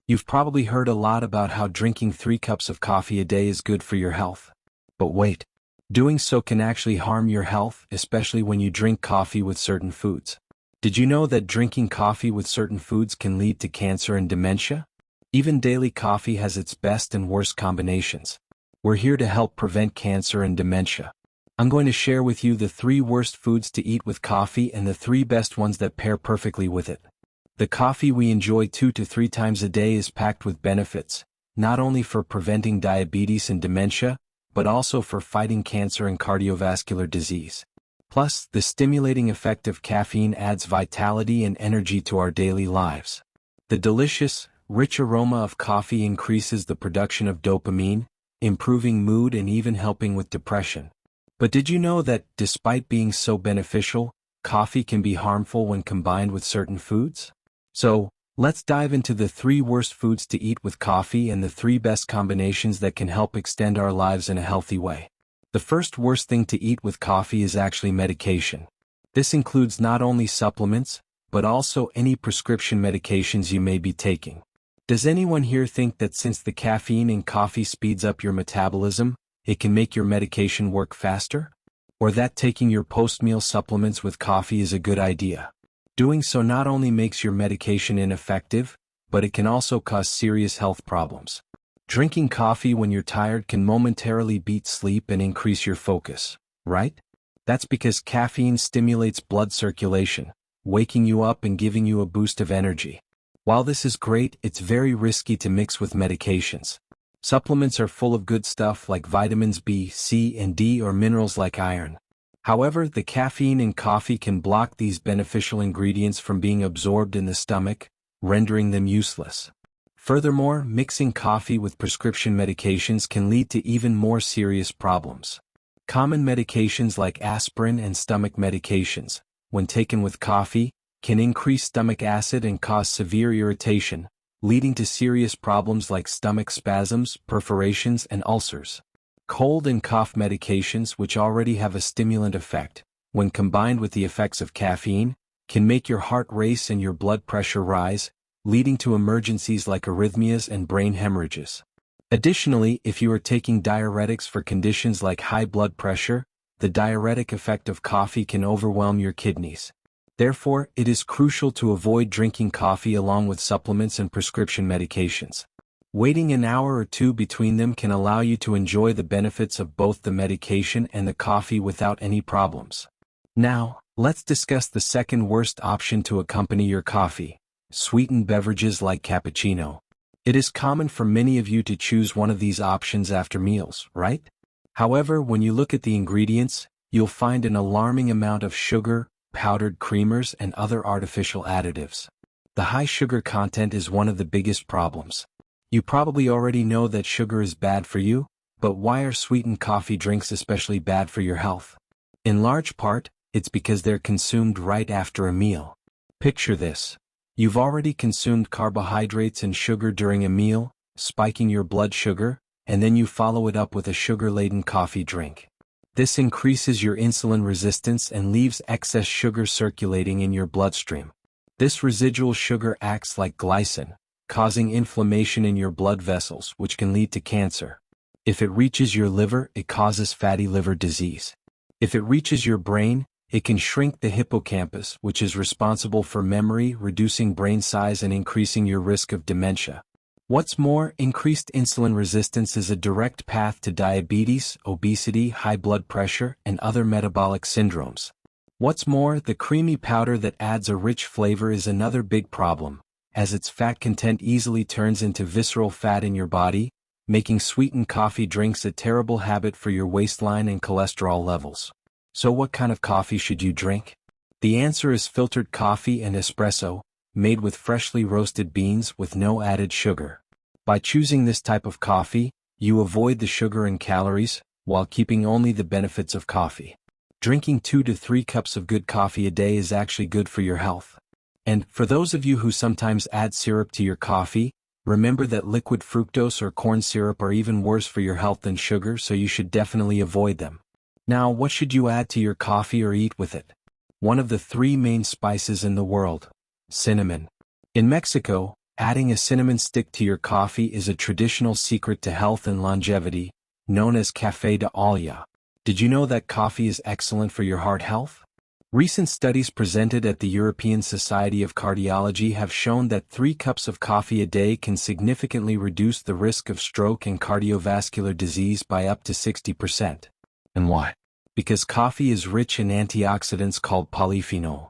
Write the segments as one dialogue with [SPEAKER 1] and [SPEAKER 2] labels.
[SPEAKER 1] You've probably heard a lot about how drinking 3 cups of coffee a day is good for your health. But wait, doing so can actually harm your health, especially when you drink coffee with certain foods. Did you know that drinking coffee with certain foods can lead to cancer and dementia? Even daily coffee has its best and worst combinations. We're here to help prevent cancer and dementia. I'm going to share with you the 3 worst foods to eat with coffee and the 3 best ones that pair perfectly with it. The coffee we enjoy 2 to 3 times a day is packed with benefits, not only for preventing diabetes and dementia, but also for fighting cancer and cardiovascular disease. Plus, the stimulating effect of caffeine adds vitality and energy to our daily lives. The delicious, rich aroma of coffee increases the production of dopamine, improving mood and even helping with depression. But did you know that, despite being so beneficial, coffee can be harmful when combined with certain foods? So, let's dive into the 3 worst foods to eat with coffee and the 3 best combinations that can help extend our lives in a healthy way. The first worst thing to eat with coffee is actually medication. This includes not only supplements, but also any prescription medications you may be taking. Does anyone here think that since the caffeine in coffee speeds up your metabolism, it can make your medication work faster? Or that taking your post-meal supplements with coffee is a good idea? Doing so not only makes your medication ineffective, but it can also cause serious health problems. Drinking coffee when you're tired can momentarily beat sleep and increase your focus, right? That's because caffeine stimulates blood circulation, waking you up and giving you a boost of energy. While this is great, it's very risky to mix with medications. Supplements are full of good stuff like vitamins B, C, and D or minerals like iron. However, the caffeine in coffee can block these beneficial ingredients from being absorbed in the stomach, rendering them useless. Furthermore, mixing coffee with prescription medications can lead to even more serious problems. Common medications like aspirin and stomach medications, when taken with coffee, can increase stomach acid and cause severe irritation, leading to serious problems like stomach spasms, perforations, and ulcers. Cold and cough medications, which already have a stimulant effect, when combined with the effects of caffeine, can make your heart race and your blood pressure rise, leading to emergencies like arrhythmias and brain hemorrhages. Additionally, if you are taking diuretics for conditions like high blood pressure, the diuretic effect of coffee can overwhelm your kidneys. Therefore, it is crucial to avoid drinking coffee along with supplements and prescription medications. Waiting an hour or 2 between them can allow you to enjoy the benefits of both the medication and the coffee without any problems. Now, let's discuss the second worst option to accompany your coffee: sweetened beverages like cappuccino. It is common for many of you to choose one of these options after meals, right? However, when you look at the ingredients, you'll find an alarming amount of sugar, powdered creamers, and other artificial additives. The high sugar content is one of the biggest problems. You probably already know that sugar is bad for you, but why are sweetened coffee drinks especially bad for your health? In large part, it's because they're consumed right after a meal. Picture this. You've already consumed carbohydrates and sugar during a meal, spiking your blood sugar, and then you follow it up with a sugar-laden coffee drink. This increases your insulin resistance and leaves excess sugar circulating in your bloodstream. This residual sugar acts like glycine, causing inflammation in your blood vessels, which can lead to cancer. If it reaches your liver, it causes fatty liver disease. If it reaches your brain, it can shrink the hippocampus, which is responsible for memory, reducing brain size and increasing your risk of dementia. What's more, increased insulin resistance is a direct path to diabetes, obesity, high blood pressure, and other metabolic syndromes. What's more, the creamy powder that adds a rich flavor is another big problem, as its fat content easily turns into visceral fat in your body, making sweetened coffee drinks a terrible habit for your waistline and cholesterol levels. So what kind of coffee should you drink? The answer is filtered coffee and espresso, made with freshly roasted beans with no added sugar. By choosing this type of coffee, you avoid the sugar and calories, while keeping only the benefits of coffee. Drinking 2 to 3 cups of good coffee a day is actually good for your health. And, for those of you who sometimes add syrup to your coffee, remember that liquid fructose or corn syrup are even worse for your health than sugar, so you should definitely avoid them. Now, what should you add to your coffee or eat with it? One of the 3 main spices in the world: cinnamon. In Mexico, Adding a cinnamon stick to your coffee is a traditional secret to health and longevity, known as café de olla. Did you know that coffee is excellent for your heart health? Recent studies presented at the European Society of Cardiology have shown that 3 cups of coffee a day can significantly reduce the risk of stroke and cardiovascular disease by up to 60%. And why? Because coffee is rich in antioxidants called polyphenol.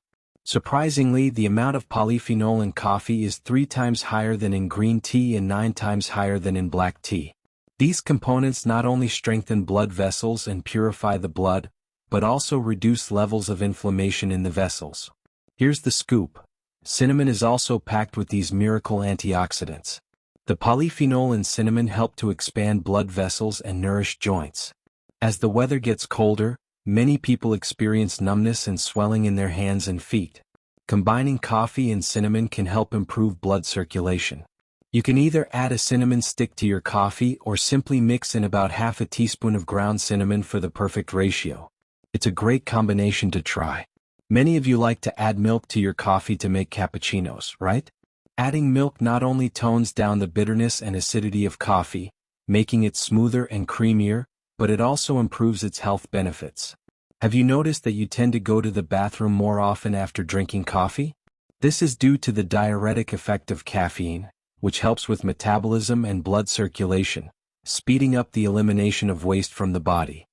[SPEAKER 1] Surprisingly, the amount of polyphenol in coffee is 3 times higher than in green tea and 9 times higher than in black tea. These components not only strengthen blood vessels and purify the blood, but also reduce levels of inflammation in the vessels. Here's the scoop. Cinnamon is also packed with these miracle antioxidants. The polyphenol in cinnamon help to expand blood vessels and nourish joints. As the weather gets colder, many people experience numbness and swelling in their hands and feet. Combining coffee and cinnamon can help improve blood circulation. You can either add a cinnamon stick to your coffee or simply mix in about half a teaspoon of ground cinnamon for the perfect ratio. It's a great combination to try. Many of you like to add milk to your coffee to make cappuccinos, right? Adding milk not only tones down the bitterness and acidity of coffee, making it smoother and creamier, but it also improves its health benefits. Have you noticed that you tend to go to the bathroom more often after drinking coffee? This is due to the diuretic effect of caffeine, which helps with metabolism and blood circulation, speeding up the elimination of waste from the body.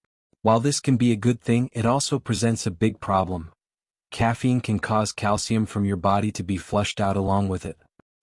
[SPEAKER 1] While this can be a good thing, it also presents a big problem. Caffeine can cause calcium from your body to be flushed out along with it.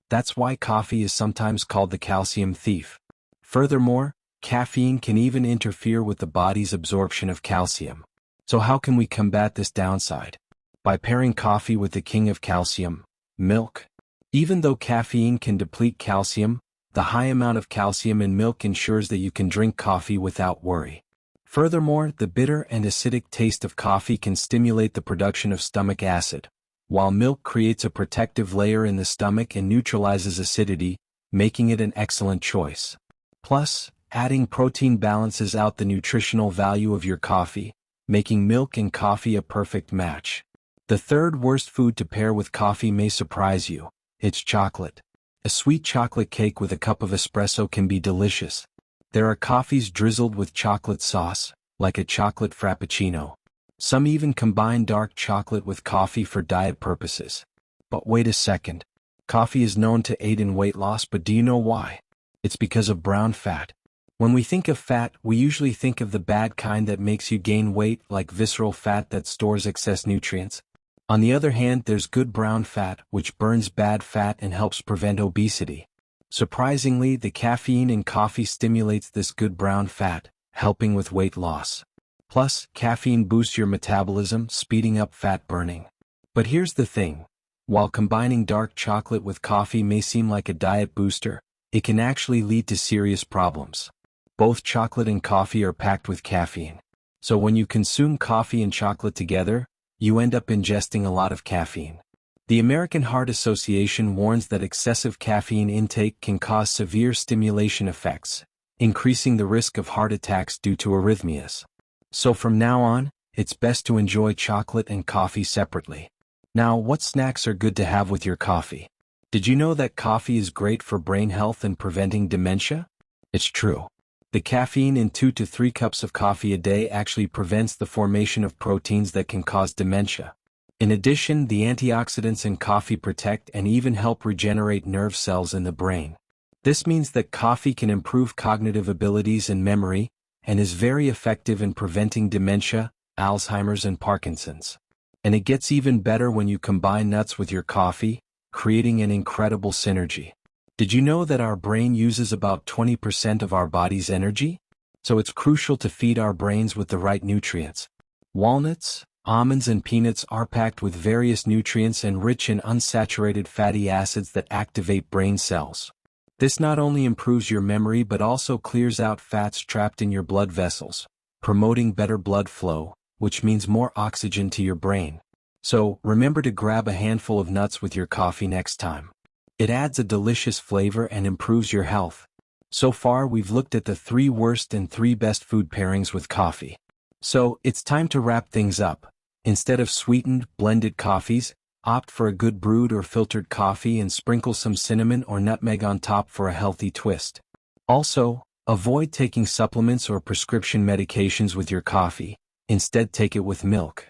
[SPEAKER 1] That's why coffee is sometimes called the calcium thief. Furthermore, caffeine can even interfere with the body's absorption of calcium. So how can we combat this downside? By pairing coffee with the king of calcium, milk. Even though caffeine can deplete calcium, the high amount of calcium in milk ensures that you can drink coffee without worry. Furthermore, the bitter and acidic taste of coffee can stimulate the production of stomach acid, while milk creates a protective layer in the stomach and neutralizes acidity, making it an excellent choice. Plus, adding protein balances out the nutritional value of your coffee, making milk and coffee a perfect match. The third worst food to pair with coffee may surprise you. It's chocolate. A sweet chocolate cake with a cup of espresso can be delicious. There are coffees drizzled with chocolate sauce, like a chocolate frappuccino. Some even combine dark chocolate with coffee for diet purposes. But wait a second. Coffee is known to aid in weight loss, but do you know why? It's because of brown fat. When we think of fat, we usually think of the bad kind that makes you gain weight, like visceral fat that stores excess nutrients. On the other hand, there's good brown fat, which burns bad fat and helps prevent obesity. Surprisingly, the caffeine in coffee stimulates this good brown fat, helping with weight loss. Plus, caffeine boosts your metabolism, speeding up fat burning. But here's the thing. While combining dark chocolate with coffee may seem like a diet booster, it can actually lead to serious problems. Both chocolate and coffee are packed with caffeine. So when you consume coffee and chocolate together, you end up ingesting a lot of caffeine. The American Heart Association warns that excessive caffeine intake can cause severe stimulation effects, increasing the risk of heart attacks due to arrhythmias. So from now on, it's best to enjoy chocolate and coffee separately. Now, what snacks are good to have with your coffee? Did you know that coffee is great for brain health and preventing dementia? It's true. The caffeine in 2 to 3 cups of coffee a day actually prevents the formation of proteins that can cause dementia. In addition, the antioxidants in coffee protect and even help regenerate nerve cells in the brain. This means that coffee can improve cognitive abilities and memory, and is very effective in preventing dementia, Alzheimer's and Parkinson's. And it gets even better when you combine nuts with your coffee, creating an incredible synergy. Did you know that our brain uses about 20% of our body's energy? So it's crucial to feed our brains with the right nutrients. Walnuts, almonds and peanuts are packed with various nutrients and rich in unsaturated fatty acids that activate brain cells. This not only improves your memory but also clears out fats trapped in your blood vessels, promoting better blood flow, which means more oxygen to your brain. So, remember to grab a handful of nuts with your coffee next time. It adds a delicious flavor and improves your health. So far we've looked at the 3 worst and 3 best food pairings with coffee. So, it's time to wrap things up. Instead of sweetened, blended coffees, Opt for a good brewed or filtered coffee and sprinkle some cinnamon or nutmeg on top for a healthy twist. Also, avoid taking supplements or prescription medications with your coffee. Instead, take it with milk.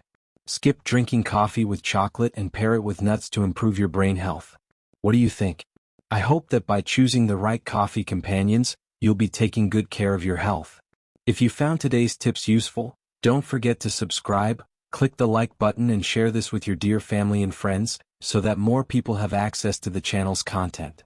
[SPEAKER 1] Skip drinking coffee with chocolate and pair it with nuts to improve your brain health. What do you think? I hope that by choosing the right coffee companions, you'll be taking good care of your health. If you found today's tips useful, don't forget to subscribe, click the like button and share this with your dear family and friends, so that more people have access to the channel's content.